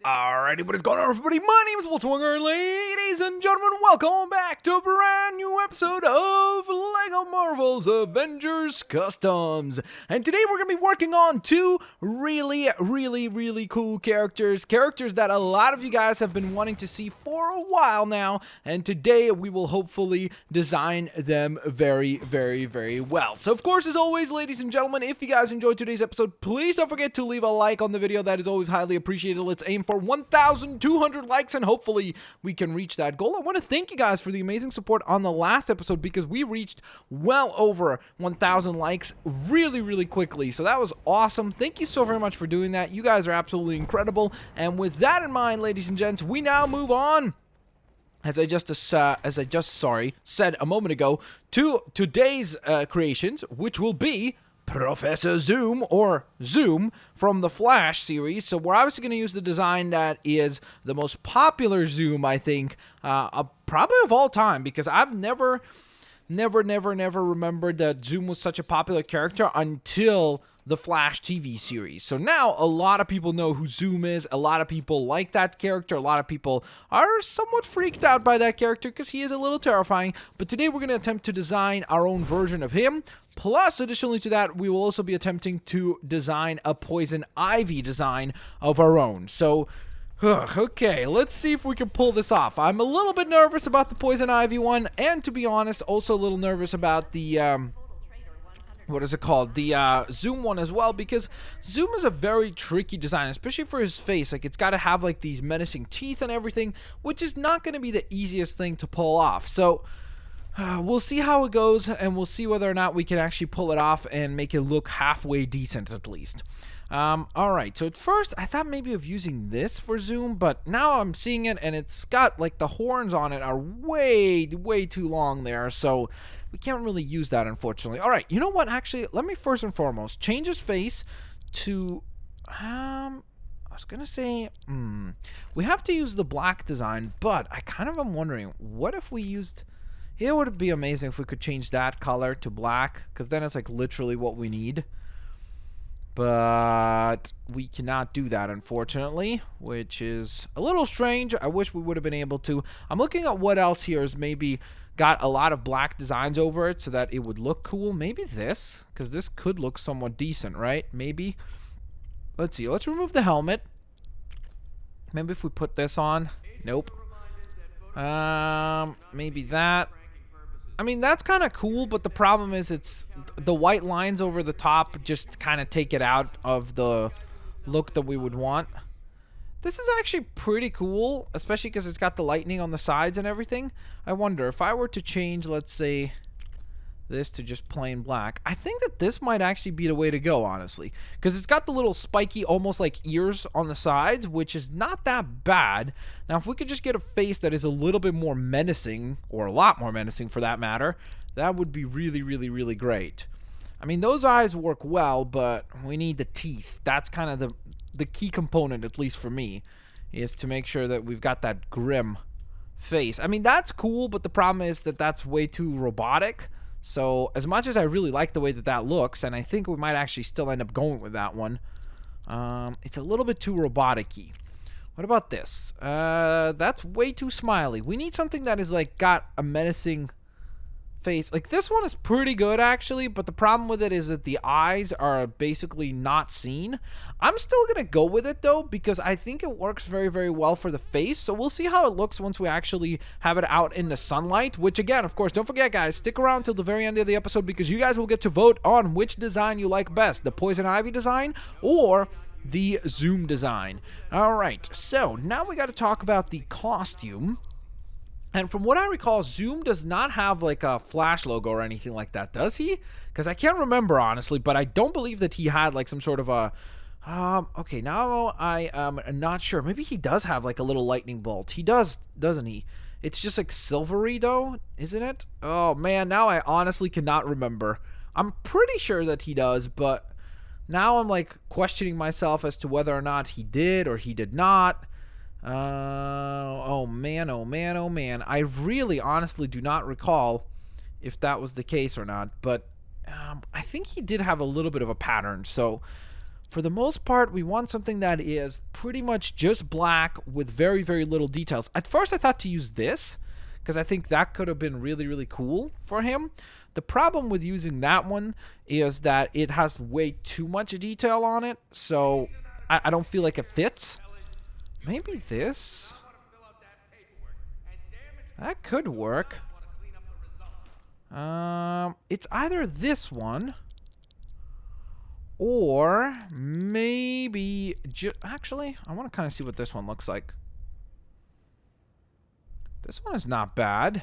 Alrighty, what is going on, everybody? My name is Blitzwinger, ladies and gentlemen. Welcome back to a brand new episode of LEGO Marvel's Avengers Customs. And today we're going to be working on two really cool characters. Characters that a lot of you guys have been wanting to see for a while now. And today we will hopefully design them very well. So, of course, as always, ladies and gentlemen, if you guys enjoyed today's episode, please don't forget to leave a like on the video. That is always highly appreciated. Let's aim for 1,200 likes and hopefully we can reach that goal. I want to thank you guys for the amazing support on the last episode because we reached well over 1,000 likes really quickly. So that was awesome. Thank you so very much for doing that. You guys are absolutely incredible. And with that in mind, ladies and gents, we now move on, as I just said a moment ago, to today's creations, which will be Professor Zoom, or Zoom, from the Flash series. So we're obviously going to use the design that is the most popular Zoom, I think, probably of all time, because I've never remembered that Zoom was such a popular character until the Flash TV series. So now a lot of people know who Zoom is. A lot of people like that character. A lot of people are somewhat freaked out by that character because he is a little terrifying. But today we're going to attempt to design our own version of him. Plus, additionally to that, we will also be attempting to design a Poison Ivy design of our own. So, okay, let's see if we can pull this off. I'm a little bit nervous about the Poison Ivy one, and to be honest, also a little nervous about the what is it called? The Zoom one as well, because Zoom is a very tricky design, especially for his face. Like, it's got to have like these menacing teeth and everything, which is not going to be the easiest thing to pull off. So we'll see how it goes, and we'll see whether or not we can actually pull it off and make it look halfway decent at least. Alright, so at first I thought maybe of using this for Zoom, but now I'm seeing it and it's got like the horns on it are way too long there, so we can't really use that, unfortunately. Alright, you know what, actually, let me first and foremost change his face to, I was gonna say, we have to use the black design, but I kind of am wondering, what if we used, it would be amazing if we could change that color to black, because then it's like literally what we need. But we cannot do that, unfortunately, which is a little strange. I wish we would have been able to. I'm looking at what else here is maybe got a lot of black designs over it so that it would look cool. Maybe this, because this could look somewhat decent, right? Maybe. Let's see. Let's remove the helmet. Maybe if we put this on. Nope. Maybe that. I mean, that's kind of cool, but the problem is it's the white lines over the top just kind of take it out of the look that we would want. This is actually pretty cool, especially because it's got the lightning on the sides and everything. I wonder if I were to change, let's say, this to just plain black. I think that this might actually be the way to go, honestly, because it's got the little spiky, almost like ears on the sides, which is not that bad. Now, if we could just get a face that is a little bit more menacing, or a lot more menacing for that matter, that would be really great. I mean, those eyes work well, but we need the teeth. That's kind of the key component, at least for me, is to make sure that we've got that grim face. I mean, that's cool, but the problem is that that's way too robotic. So, as much as I really like the way that that looks, and I think we might actually still end up going with that one, it's a little bit too robotic-y. What about this? That's way too smiley. We need something that is, like, got a menacing face. Like, this one is pretty good, actually, but the problem with it is that the eyes are basically not seen. I'm still gonna go with it, though, because I think it works very well for the face, so we'll see how it looks once we actually have it out in the sunlight, which, again, of course, don't forget, guys, stick around till the very end of the episode, because you guys will get to vote on which design you like best, the Poison Ivy design or the Zoom design. Alright, so now we gotta talk about the costume. And from what I recall, Zoom does not have like a Flash logo or anything like that, does he? Because I can't remember, honestly, but I don't believe that he had like some sort of a... okay, now I am not sure. Maybe he does have like a little lightning bolt. He does, doesn't he? It's just like silvery though, isn't it? Oh man, now I honestly cannot remember. I'm pretty sure that he does, but now I'm like questioning myself as to whether or not he did or he did not. Oh man, oh man, oh man. I really honestly do not recall if that was the case or not, but I think he did have a little bit of a pattern, so For the most part, we want something that is pretty much just black with very, very little details. At first, I thought to use this, because I think that could have been really, really cool for him. The problem with using that one is that it has way too much detail on it, so I don't feel like it fits. Maybe this? That could work. It's either this one, or maybe... Actually, I want to kind of see what this one looks like. This one is not bad.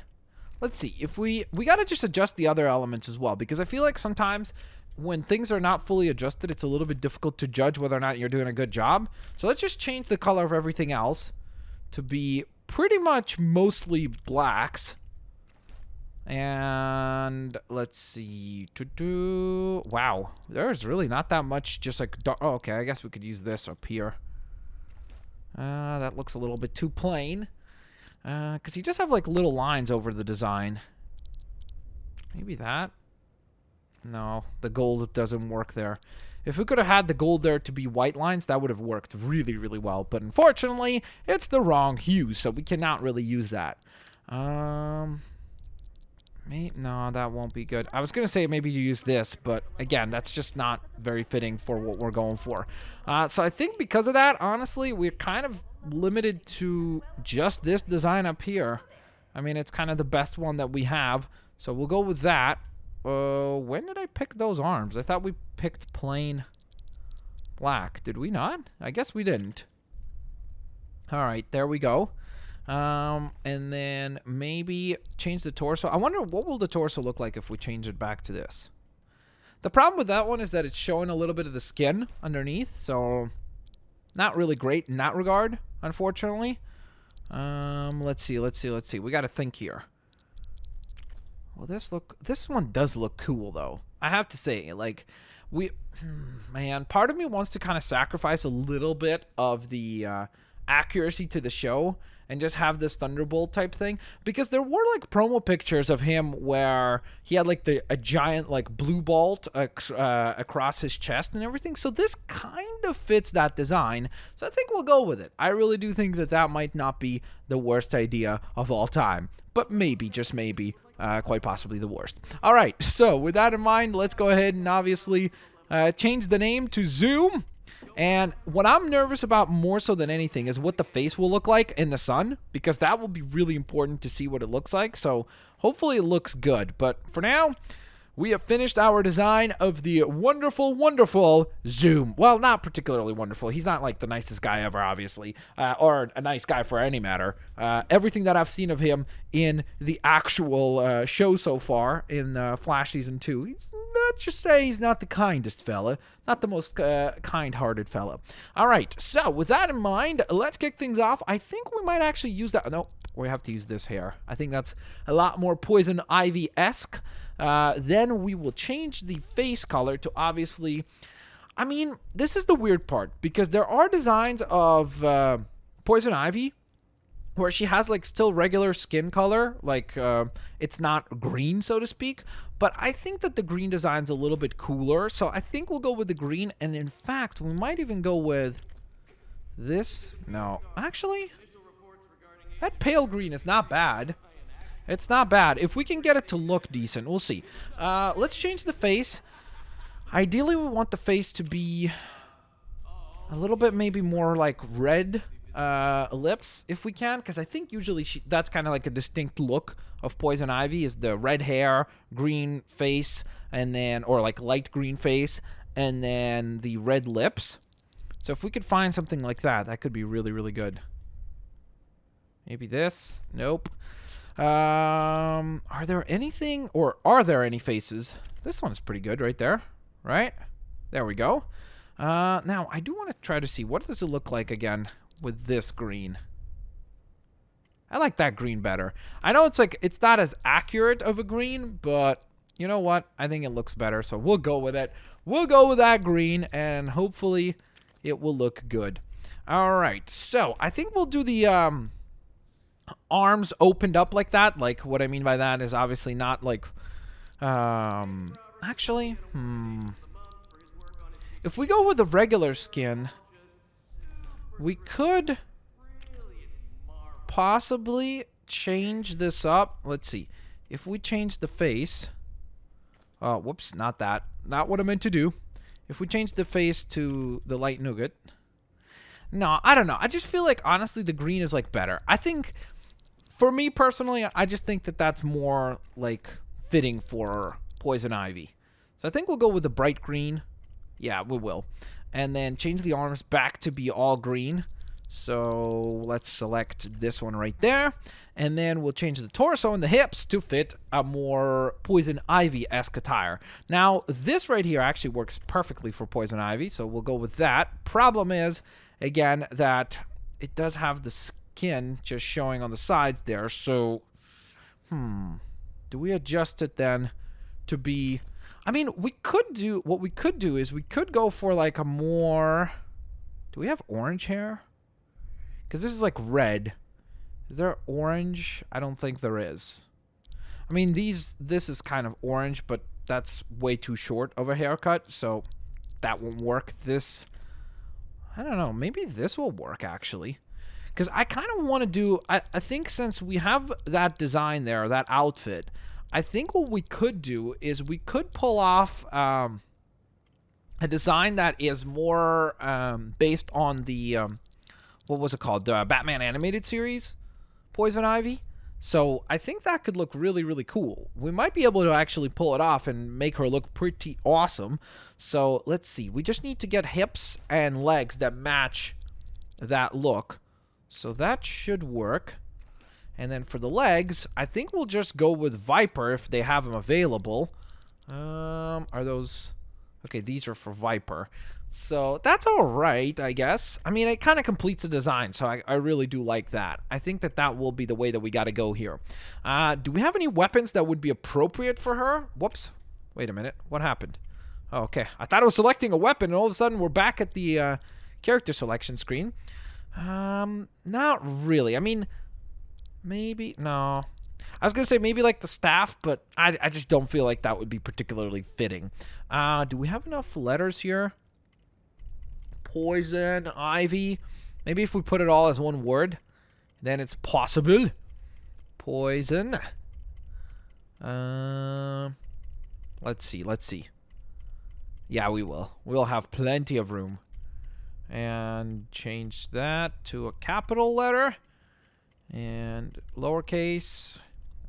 Let's see. If we got to just adjust the other elements as well, because I feel like sometimes when things are not fully adjusted, it's a little bit difficult to judge whether or not you're doing a good job. So let's just change the color of everything else to be pretty much mostly blacks. And let's see. Wow, there's really not that much. Just like, oh, okay, I guess we could use this up here. That looks a little bit too plain. Because you just have like little lines over the design. Maybe that? No, the gold doesn't work there. If we could have had the gold there to be white lines, that would have worked really, really well. But unfortunately, it's the wrong hue, so we cannot really use that. No, that won't be good. I was going to say maybe you use this, but again, that's just not very fitting for what we're going for. So I think because of that, honestly, we're kind of limited to just this design up here. I mean, it's kind of the best one that we have, so we'll go with that. When did I pick those arms? I thought we picked plain black. Did we not? I guess we didn't. All right, there we go. And then maybe change the torso. I wonder what will the torso look like if we change it back to this. The problem with that one is that it's showing a little bit of the skin underneath, so not really great in that regard, unfortunately. Let's see. We got to think here. Well, this one does look cool, though. I have to say, like, man, part of me wants to kind of sacrifice a little bit of the accuracy to the show and just have this Thunderbolt type thing, because there were like promo pictures of him where he had like a giant like blue bolt across his chest and everything. So this kind of fits that design. So I think we'll go with it. I really do think that that might not be the worst idea of all time, but maybe, just maybe, quite possibly the worst. All right, so with that in mind, let's go ahead and obviously change the name to Zoom. And what I'm nervous about more so than anything is what the face will look like in the sun, because that will be really important to see what it looks like. So hopefully it looks good. But for now, we have finished our design of the wonderful, wonderful Zoom. Well, not particularly wonderful. He's not like the nicest guy ever, obviously, or a nice guy for any matter. Everything that I've seen of him in the actual show so far in Flash Season 2, let's just say he's not the kindest fella, not the most kind-hearted fella. All right, so with that in mind, let's kick things off. I think we might actually use that. No, we have to use this hair. I think that's a lot more Poison Ivy-esque. Then we will change the face color to obviously... I mean, this is the weird part, because there are designs of Poison Ivy where she has like still regular skin color, like it's not green, so to speak, but I think that the green design's a little bit cooler, so I think we'll go with the green. And in fact, we might even go with this. No, actually, that pale green is not bad. It's not bad. If we can get it to look decent, we'll see. Let's change the face. Ideally, we want the face to be a little bit maybe more like red lips, if we can, because I think usually that's kind of like a distinct look of Poison Ivy, is the red hair, green face, and then, or like light green face, and then the red lips. So if we could find something like that, that could be really, really good. Maybe this? Nope. Are there anything, or are there any faces? This one is pretty good right there, right? There we go. Now, I do want to try to see, what does it look like again with this green? I like that green better. I know it's like, it's not as accurate of a green, but you know what? I think it looks better, so we'll go with it. We'll go with that green, and hopefully it will look good. All right, so I think we'll do the arms opened up like that. Like, what I mean by that is obviously not like actually If we go with the regular skin, we could possibly change this up. Let's see. If we change the face... Oh, whoops, not that. Not what I meant to do. If we change the face to the light nougat... No, I don't know. I just feel like, honestly, the green is, like, better. I think, for me personally, I just think that that's more, like, fitting for Poison Ivy. So I think we'll go with the bright green. Yeah, we will. And then change the arms back to be all green. So let's select this one right there. And then we'll change the torso and the hips to fit a more Poison Ivy-esque attire. Now, this right here actually works perfectly for Poison Ivy, so we'll go with that. Problem is, again, that it does have the skin just showing on the sides there. So, do we adjust it then to be... I mean, we could do... What we could do is we could go for, like, a more... Do we have orange hair? Because this is, like, red. Is there orange? I don't think there is. I mean, this is kind of orange, but that's way too short of a haircut, so that won't work. This... I don't know. Maybe this will work, actually. Because I kind of want to do... I think since we have that design there, that outfit, I think what we could do is we could pull off a design that is more based on the... what was it called? The Batman animated series, Poison Ivy. So I think that could look really, really cool. We might be able to actually pull it off and make her look pretty awesome. So let's see. We just need to get hips and legs that match that look. So that should work. And then for the legs, I think we'll just go with Viper if they have them available. Are those... Okay, these are for Viper. So that's all right, I guess. I mean, it kind of completes the design, so I really do like that. I think that that will be the way that we got to go here. Do we have any weapons that would be appropriate for her? Whoops. Wait a minute. What happened? Oh, okay. I thought I was selecting a weapon, and all of a sudden we're back at the character selection screen. Not really. I mean, maybe... No. I was going to say maybe like the staff, but I just don't feel like that would be particularly fitting. Do we have enough letters here? Poison, Ivy. Maybe if we put it all as one word, then it's possible. Poison. Let's see. Yeah, we will. We'll have plenty of room. And change that to a capital letter. And lowercase.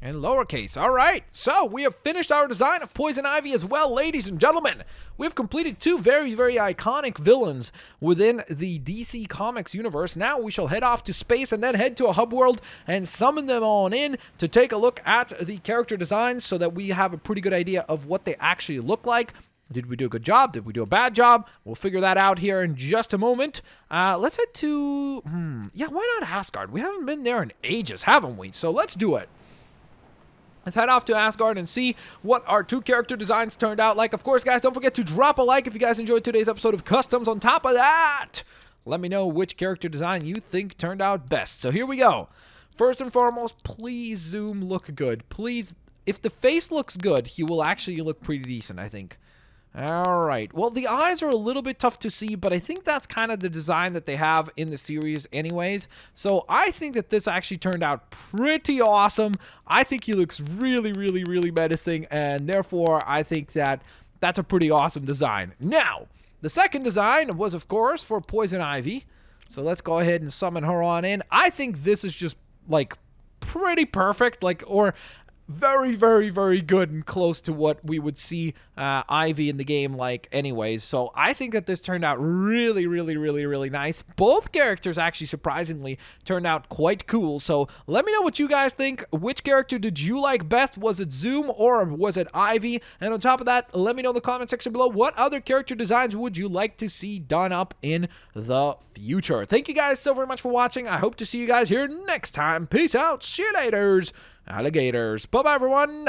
And lowercase. All right. So we have finished our design of Poison Ivy as well, ladies and gentlemen. We've completed two very, very iconic villains within the DC Comics universe. Now we shall head off to space and then head to a hub world and summon them on in to take a look at the character designs so that we have a pretty good idea of what they actually look like. Did we do a good job? Did we do a bad job? We'll figure that out here in just a moment. Let's head to... Yeah, why not Asgard? We haven't been there in ages, haven't we? So let's do it. Let's head off to Asgard and see what our two character designs turned out like. Of course, guys, don't forget to drop a like if you guys enjoyed today's episode of Customs. On top of that, let me know which character design you think turned out best. So here we go. First and foremost, please zoom look good. Please, if the face looks good, he will actually look pretty decent, I think. All right. Well, the eyes are a little bit tough to see, but I think that's kind of the design that they have in the series anyways. So I think that this actually turned out pretty awesome. I think he looks really, really, really menacing, and therefore I think that that's a pretty awesome design. Now, the second design was, of course, for Poison Ivy. So let's go ahead and summon her on in. I think this is just, like, pretty perfect, like, or... very, very, very good and close to what we would see Ivy in the game like anyways. So I think that this turned out really, really, really, really nice. Both characters actually surprisingly turned out quite cool. So let me know what you guys think. Which character did you like best? Was it Zoom or was it Ivy? And on top of that, let me know in the comment section below what other character designs would you like to see done up in the future. Thank you guys so very much for watching. I hope to see you guys here next time. Peace out. See you laters. Alligators. Bye-bye, everyone.